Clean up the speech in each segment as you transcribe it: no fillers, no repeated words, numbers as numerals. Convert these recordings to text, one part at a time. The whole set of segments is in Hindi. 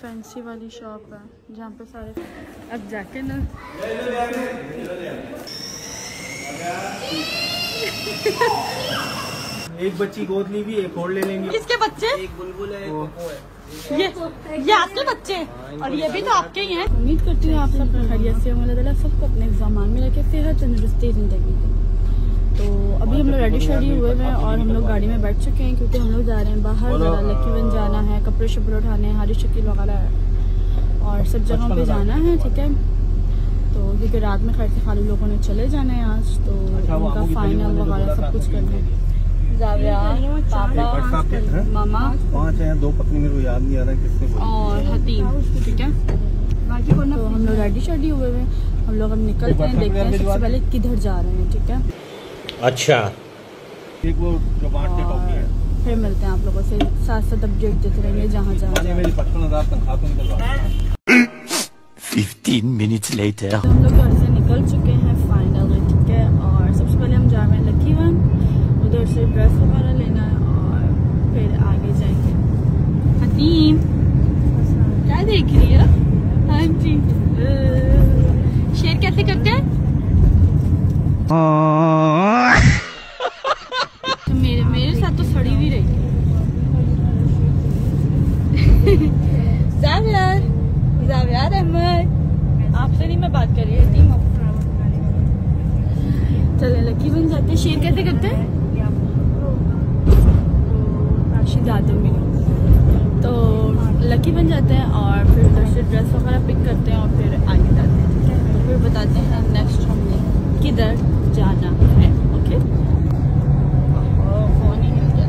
फैंसी वाली शॉप है जहाँ पे सारे अब जाके ना एक बच्ची गोद ली भी, एक और ले लेंगे। किसके बच्चे? एक बुलबुल है, एक पप्पू है। ये आपके बच्चे और ये भी तो आपके ही हैं। उम्मीद करती हूँ आप सब खैरियत से होंगे। अल्लाह सबको अपने एग्जाम में लेके सेहत तंदुरुस्ती जिंदगी दी। तो अभी हम लोग रेडी शेडी हुए हैं और हम लोग गाड़ी में बैठ चुके हैं क्योंकि हम लोग जा रहे हैं बाहर, जरा लकीवन जाना है, कपड़े शपड़े उठाने हैं, हारी शकील वगैरह है और सब जगहों पे जाना है। ठीक है, तो क्योंकि रात में खैर से खाली लोगों ने चले जाना है आज, तो उनका फाइनल वगैरह सब कुछ करना है। जाविया, पापा, मामा, 5 हैं, 2 पत्नी, मेरे को याद नहीं आ रहा है किसने और हतीम। ठीक है, बाकी तो हम लोग रेडी शेडी हुए हैं, हम लोग अब निकलते हैं, देखते हैं सबसे पहले किधर जा रहे हैं। ठीक है, अच्छा, एक वो जो बांटते टॉफी है। फिर मिलते हैं आप लोगों से, साथ साथ अपडेट देते रहेंगे जहाँ जहाँ। मेरी 55,000 तनख्वाह तो निकल रहा है। 15 minutes later. हम लोग घर से निकल चुके हैं फाइनली। ठीक है, और सबसे पहले हम जा रहे हैं लकीवन, उधर से ड्रेस वगैरह लेना है और फिर आगे जाएंगे। हतीम क्या देख रही है? हाँ जी, शेर कैसे करते हैं? मेरे साथ तो सड़ी भी रही। जावियार अहमद, आपसे नहीं मैं बात कर रही थी। चले लकी बन जाते हैं। शेर कैसे करते हैं? राशिद आदम भी तो लकी बन जाते हैं और फिर उधर से ड्रेस वगैरह पिक करते हैं और फिर आगे जाते हैं। ठीक है, तो फिर बताते हैं नेक्स्ट हमने किधर जाना है। ओके, फोन ही मिल गया,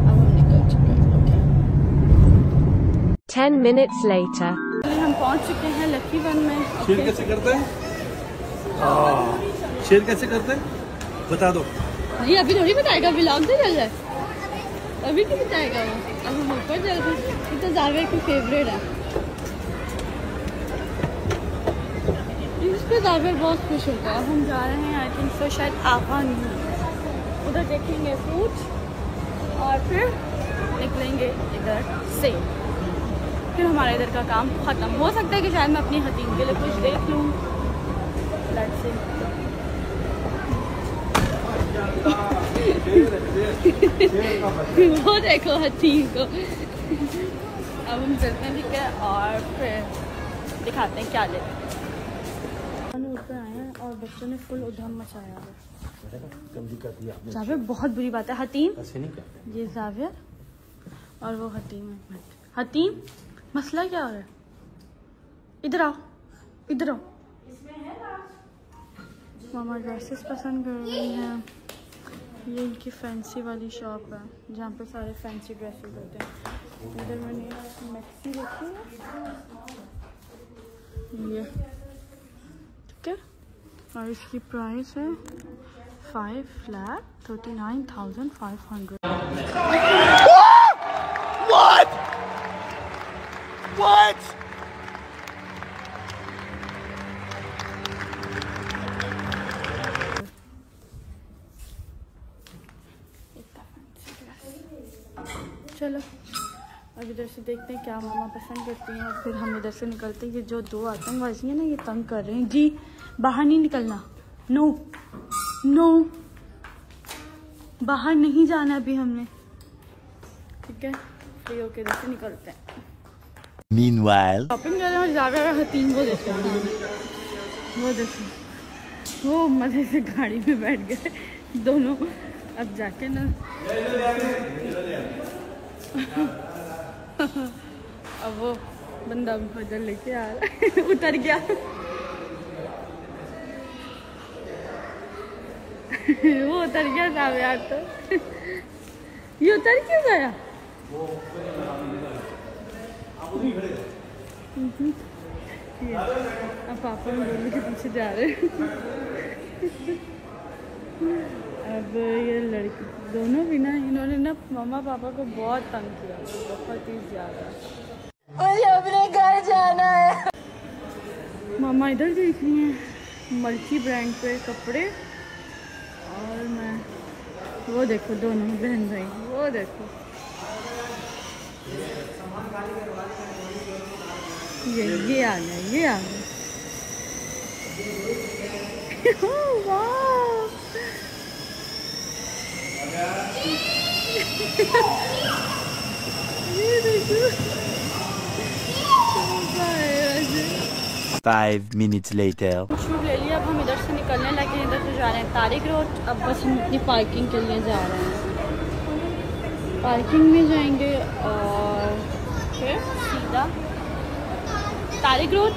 अब हम निकल चुके हैं। Okay, 10 minutes later. हम पहुंच चुके हैं लकी वन में। शेर कैसे करते हैं? शेर कैसे करते हैं बता दो। नहीं अभी थोड़ी बताएगा, व्लॉग से चल जाए, अभी नहीं बताएगा वो। अब हम ऊपर चल रहे हैं, ये तो जावेद की फेवरेट है, इस पे जावेद बहुत खुश होता है। अब हम जा रहे हैं आई थिंक सो शायद आवान, उधर देखेंगे फूड और फिर निकलेंगे इधर से, फिर हमारा इधर का काम ख़त्म। हो सकता है कि शायद मैं अपनी हतीम के लिए कुछ देख लूँ। Let's see. वो देखो हतीम को। अब हम चलते हैं, ठीक है, और फिर दिखाते हैं क्या लेते हैं। ऊपर आए हैं और बच्चों ने फुल उधम मचाया है। जावेद बहुत बुरी बात है। हतीम, ये जावेद और वो हतीम है। हतीम, मसला क्या हो रहा है? इधर आओ, इधर आओ। मामा ड्रेसेस पसंद कर रही हैं। ये इनकी फैंसी वाली शॉप है जहाँ पे सारे फैंसी ड्रेसेस होते हैं। इधर मैंने मैक्सी रखी है ये, ठीक है, और इसकी प्राइस है 5,39,500। What? What? चलो अब इधर से देखते हैं क्या मामा पसंद करती हैं और फिर हम इधर से निकलते हैं। ये जो 2 आतंकवादी हैं ना, ये तंग कर रहे हैं जी, बाहर नहीं निकलना, नो नो, बाहर नहीं जाना अभी हमने। ठीक है, फ्री होके इधर से निकलते हैं। Meanwhile, शॉपिंग कर रहे हैं और जा रहे हैं हतीम को देखते हैं। वो देखो, वो मजे से गाड़ी में बैठ गए दोनों। अब जाके ना अब वो बंदा उधर लेके आ रहा है उतर गया वो उतर गया साहब यार। तो ये उतर क्यों गया? अब पापा हम दोनों के पीछे जा रहे हैं। अब ये लड़की दोनों भी ना, इन्होंने ना मम्मा पापा को बहुत तंग किया, बहुत ही ज्यादा। मुझे अपने घर जाना है। मामा इधर देख रही हैं मल्टी ब्रांड पे कपड़े, और मैं वो देखो दोनों बहन भाई, वो देखो ये आ गया, ये आ गया। वाह ये देखो 5 minutes later. शूट ले लिया। अब हम इधर से निकलने लगे, इधर से जा रहे हैं तारिक रोड। अब बस हम अपनी पार्किंग के लिए जा रहे हैं, पार्किंग में जाएंगे और फिर सीधा तारिक रोड।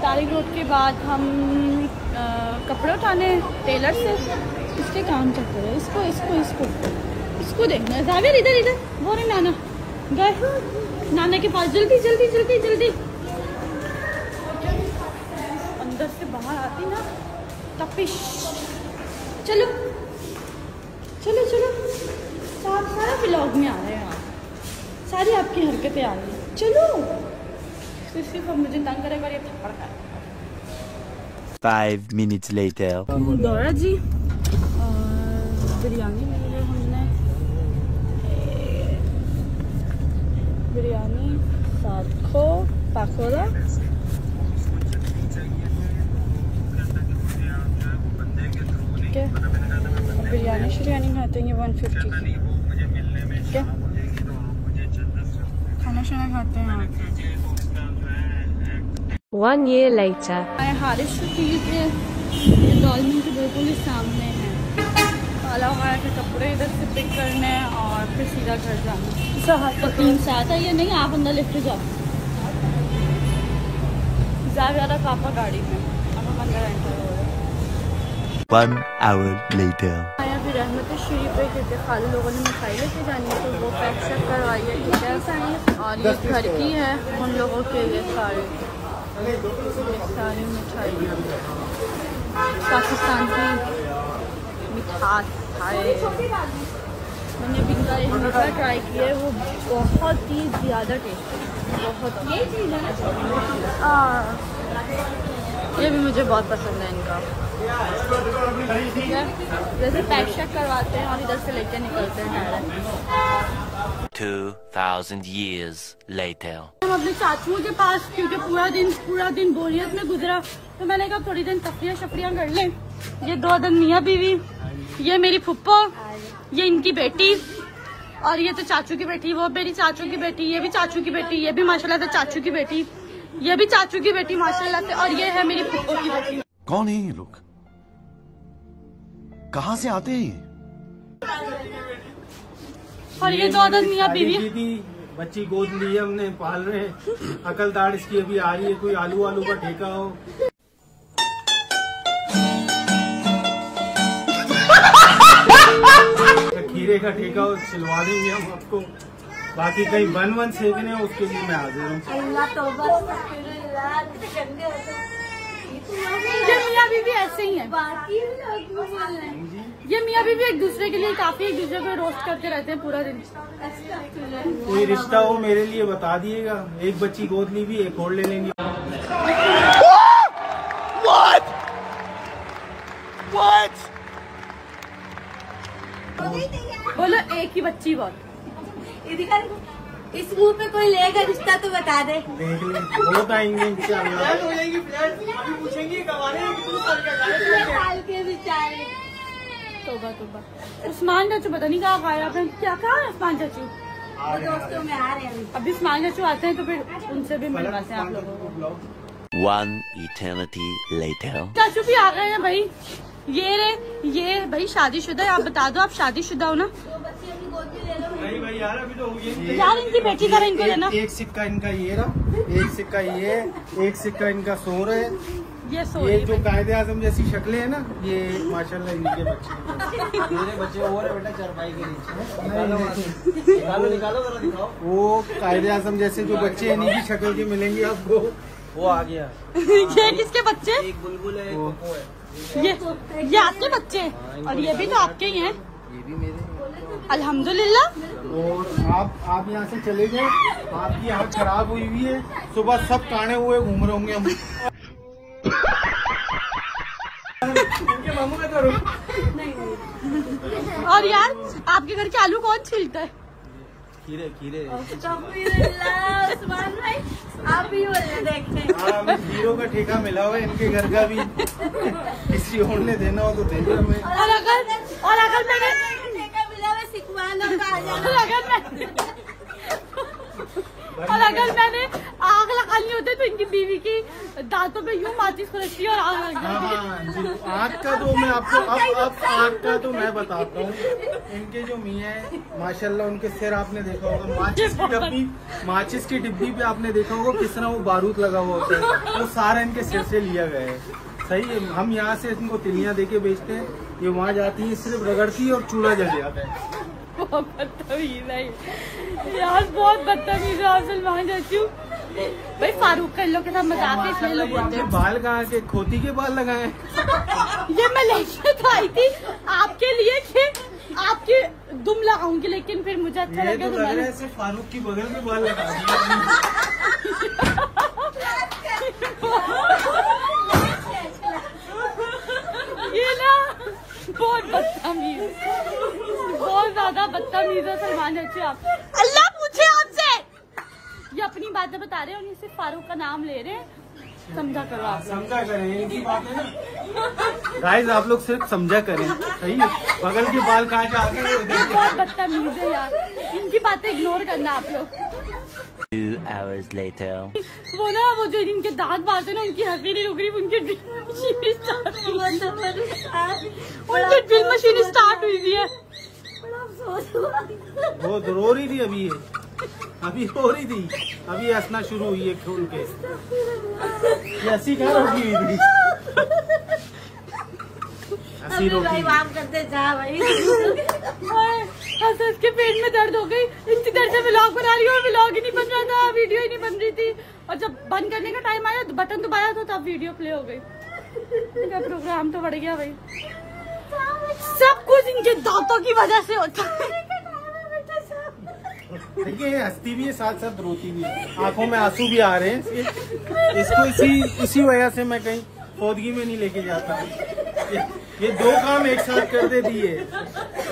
तारिक रोड के बाद हम कपड़े उठाने टेलर से, इसके काम चलते रहे। इसको इसको इसको इसको देखना है। जावेर इधर इधर, वो रहे नाना, गए नाना के पास। जल्दी जल्दी जल्दी जल्दी। अंदर से बाहर आती ना तपिश। चलो चलो चलो, सारा ब्लॉग में आ रहे हैं आप, सारी आपकी हरकतें आ रही हैं। चलो सिर्फ अब मुझे तंग करेगा और ये थप्पड़ खाएगा। 5 minutes later. दौरा जी और बिरयानी ले ली हमने, बिरयानी साथ खो पाकोड़ा। ठीक है, बिरयानी शिरयानी खाते हैं 150 की। ठीक है, खाना शाना खाते हैं। 1 year later. हारिस शकील के डॉलमिन के बिल्कुल ही सामने है। काला वाला के कपड़े इधर से पिक करने और फिर सीधा घर जाना। तो 3 साथ है ये नहीं, आप अंदर लिफ्ट जाओ। ज़्यादा पापा गाड़ी में, अब हम अंदर एंटर हो रहे हैं। 1 hour later. आया फिर रहमत शरीफ पे, क्योंकि खाली लोगों ने मिठाई लेके जानी है तो वो पैक शैक करवाई है। ठीक है, और ये घर की है उन लोगों के लिए सारी मिठाई, पाकिस्तान की मिठास है। मैंने अभी इनका एक मीठा ट्राई किया है, वो बहुत ही ज़्यादा टेस्टी, बहुत। ये भी मुझे बहुत पसंद है इनका। ठीक है, जैसे पैक शैक करवाते हैं और इधर से लेके निकलते हैं डायरेक्ट। 2000 years later. हम अपने चाचुओं के पास, क्योंकि पूरा दिन बोरियत में गुजरा, तो मैंने कहा थोड़ी दिन तफरियाँ शफरियाँ कर लें। ये 2 दिन मियाँ बीवी, ये मेरी फुप्पो, ये इनकी बेटी, और ये तो चाचू की बेटी, वो मेरी चाचू की बेटी, ये भी चाचू की बेटी, ये भी माशाल्लाह से चाचू की बेटी, ये भी चाचू की बेटी माशाल्लाह से, और ये है मेरी फुप्पो की बेटी। कौन है ये लोग, कहाँ से आते हैं? और ये 2 दिन मियाँ बीवी। बच्ची गोद ली है हमने, पाल रहे हैं। अकलदार इसकी अभी आ रही है, कोई आलू का ठेका हो। खीरे का ठेका हो, सिलवा देंगे हम आपको। बाकी कहीं बन सेकने हो उसके लिए मैं हाजिर हूँ। ये मियाँ बीवी ऐसे ही है, ये मियाँ बीवी एक दूसरे के लिए काफी, एक दूसरे को रोस्ट करते रहते हैं पूरा दिन। कोई रिश्ता हो मेरे लिए बता दिएगा। एक बच्ची गोद ली भी, एक और ले लेंगे। What? बोलो एक ही बच्ची बहुत। इस मुंह पे कोई लेगा रिश्ता तो बता दे। देख ले, बहुत आएंगे इंशाल्लाह। तोबा तोबा। उस्मान चाचू पता नहीं कहाँ खाया आपने, क्या कहा है उस्मान चाचू? दोस्तों में आ रहे हैं अभी उस्मान चाचू आते हैं तो फिर उनसे भी मिलवाते हैं आप लोगों को। 1 eternity later. चाचू भी आ गए हैं भाई। ये भाई शादीशुदा है, आप बता दो आप शादीशुदा हो ना? नहीं भाई यार, अभी तो यार इनकी बेटी का इनको लेना। एक सिक्का इनका ये रहा, एक सिक्का ये, एक सिक्का इनका सो रहे। ये ये जो कायदे आजम जैसी शक्लें है ना, ये माशाल्लाह इनके बच्चे। मेरे बच्चे और है बेटा, चारपाई के नीचे। निकालो जरा दिखाओ। वो कायदे आजम जैसे जो बच्चे हैं, इन्हीं की शक्ल के मिलेंगे आपको। वो आ गया। ये किसके बच्चे? एक बुलबुल है, एक पप्पू है। ये आपके बच्चे हैं और ये भी तो आपके ही हैं। ये भी मेरे। अल्हम्दुलिल्लाह। और आप यहाँ से चले गए, आपकी आँख खराब हुई हुई है, सुबह सब काने हुए घूम रहे होंगे हम। और यार आपके घर के आलू कौन छीलता है? खीरे खीरे। अस्तगफिरुल्लाह, उस्मान भाई आप भी बोले देखें। हाँ, हमें खीरों का ठेका मिला हुआ है, इनके घर का भी किसी और ने देना हो तो दे दो हमें। और अगर मैंने ठेका मिला हुआ सिखवाना का और अगर मैंने आग लगानी होती तो इनकी बीवी की दांतों पे यूं माचिस खुरकती और आग लग जाती। हाँ, आग का तो मैं आपको अब आग का तो मैं बताता हूँ। इनके जो मियाँ है माशाल्लाह, उनके सिर आपने देखा होगा, माचिस की डिब्बी पे आपने देखा होगा किस तरह वो बारूद लगा हुआ होता है, वो सारा इनके सिर से लिया गया है। सही है, हम यहाँ से इनको तिलियां देके बेचते हैं, ये वहाँ जाती है सिर्फ रगड़ती है और चूल्हा जल जाता है। बहुत बदतमीज है यार, बहुत बदतमीज है आप सलमान चाचू। भाई फारूक का इन लोग के साथ मजाक है इसलिए लोग बोलते हैं। बाल कहाँ के, खोती के बाल लगाए? ये मैं लेके तो आई थी आपके लिए कि आपकी दुम लगाऊंगी, लेकिन फिर मुझे अच्छा लगा तो मैंने सिर्फ फारूक की बगल में बाल लगा दिए। ये ना बहुत बदतमीज, बहुत ज्यादा बदतमीज है सलमान चाचू आप। अल्लाह पूछे आपसे, ये अपनी बातें बता रहे हैं, उन्हीं से फारूक का नाम ले रहे हैं, समझा करो आप। समझा करें इनकी बातें ना गाइस, आप लोग सिर्फ समझा करें, सही है। बगल के बाल कहाँ के आगे बहुत बदतमीज है यार, इनकी बातें इग्नोर करना आप लोग। 2 hours later. वो ना वो जो इनके दांत बात है ना, उनकी हंसी नहीं रुक रही, उनकी ड्रिल मशीन स्टार्ट हुई थी है। वो रो रही थी अभी, अभी रो रही थी, अभी हंसना शुरू हुई है खोल के। ये हंसी कहाँ रोकी हुई थी? हंसी रोकी माफ करते जा भाई। हंस के पेट में दर्द हो गई, इतनी देर से व्लॉग बना रही हूँ, व्लॉग ही नहीं बन रहा था, वीडियो ही नहीं बन रही थी, और जब बंद करने का टाइम आया तो बटन दबाया तो तब वीडियो प्ले हो गई। प्रोग्राम तो बढ़ गया भाई, सब कुछ इनके दांतों की वजह से होता है। देखिए, हंसती भी है साथ साथ रोती भी है, आंखों में आंसू भी आ रहे हैं इसको। इसी वजह से मैं कहीं फौदगी में नहीं लेके जाता। ये 2 काम एक साथ कर देती है,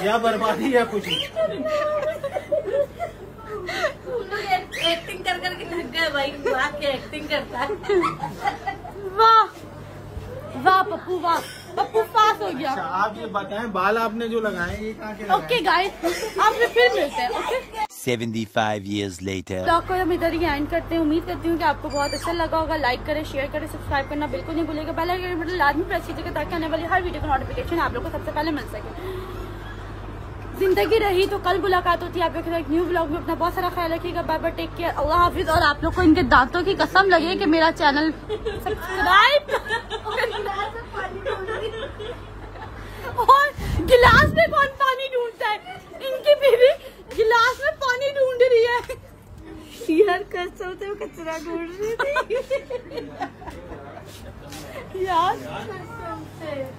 या बर्बादी या कुछ। एक्टिंग कर करके लग गए भाई, वाह क्या एक्टिंग करता है। वाह वाह पप्पू, वाह पप्पू पास हो गया। अच्छा, आप ये बताएं, बाल आपने जो लगाए ये कहाँ के लगाए? ओके गाइस, आप फिर मिलते हैं। Okay, 75 years later. ब्लॉग को हम इधर ही एंड करते हैं। उम्मीद करती हूँ कि आपको बहुत अच्छा लगा होगा। लाइक करें, शेयर करें, सब्सक्राइब करना बिल्कुल नहीं भूलिएगा। बेल आइकन बटन लाजमी प्रेस कीजिएगा ताकि आने वाली हर वीडियो का नोटिफिकेशन आप लोग को सबसे पहले मिल सके। जिंदगी रही तो कल मुलाकात होती है आप लोग के साथ एक न्यू ब्लॉग में। अपना बहुत सारा ख्याल रखिएगा। बाय बाय, टेक केयर, अल्लाह हाफिज। और आप लोग को इनके दांतों की कसम लगे कि मेरा चैनल सब्सक्राइब और गिलास में कौन पानी ढूंढता है? इनकी बीवी गिलास में पानी ढूंढ रही है यार, कसम से कचरा ढूंढ रही थी यार।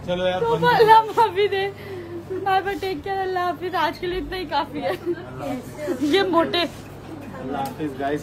चलो यार, तो अल्लाह माफी दे। बाय बाय, टेक केयर, अल्लाह हाफिज। आज के लिए इतना ही काफी है। ये मोटे अल्लाह हाफिज गाइस।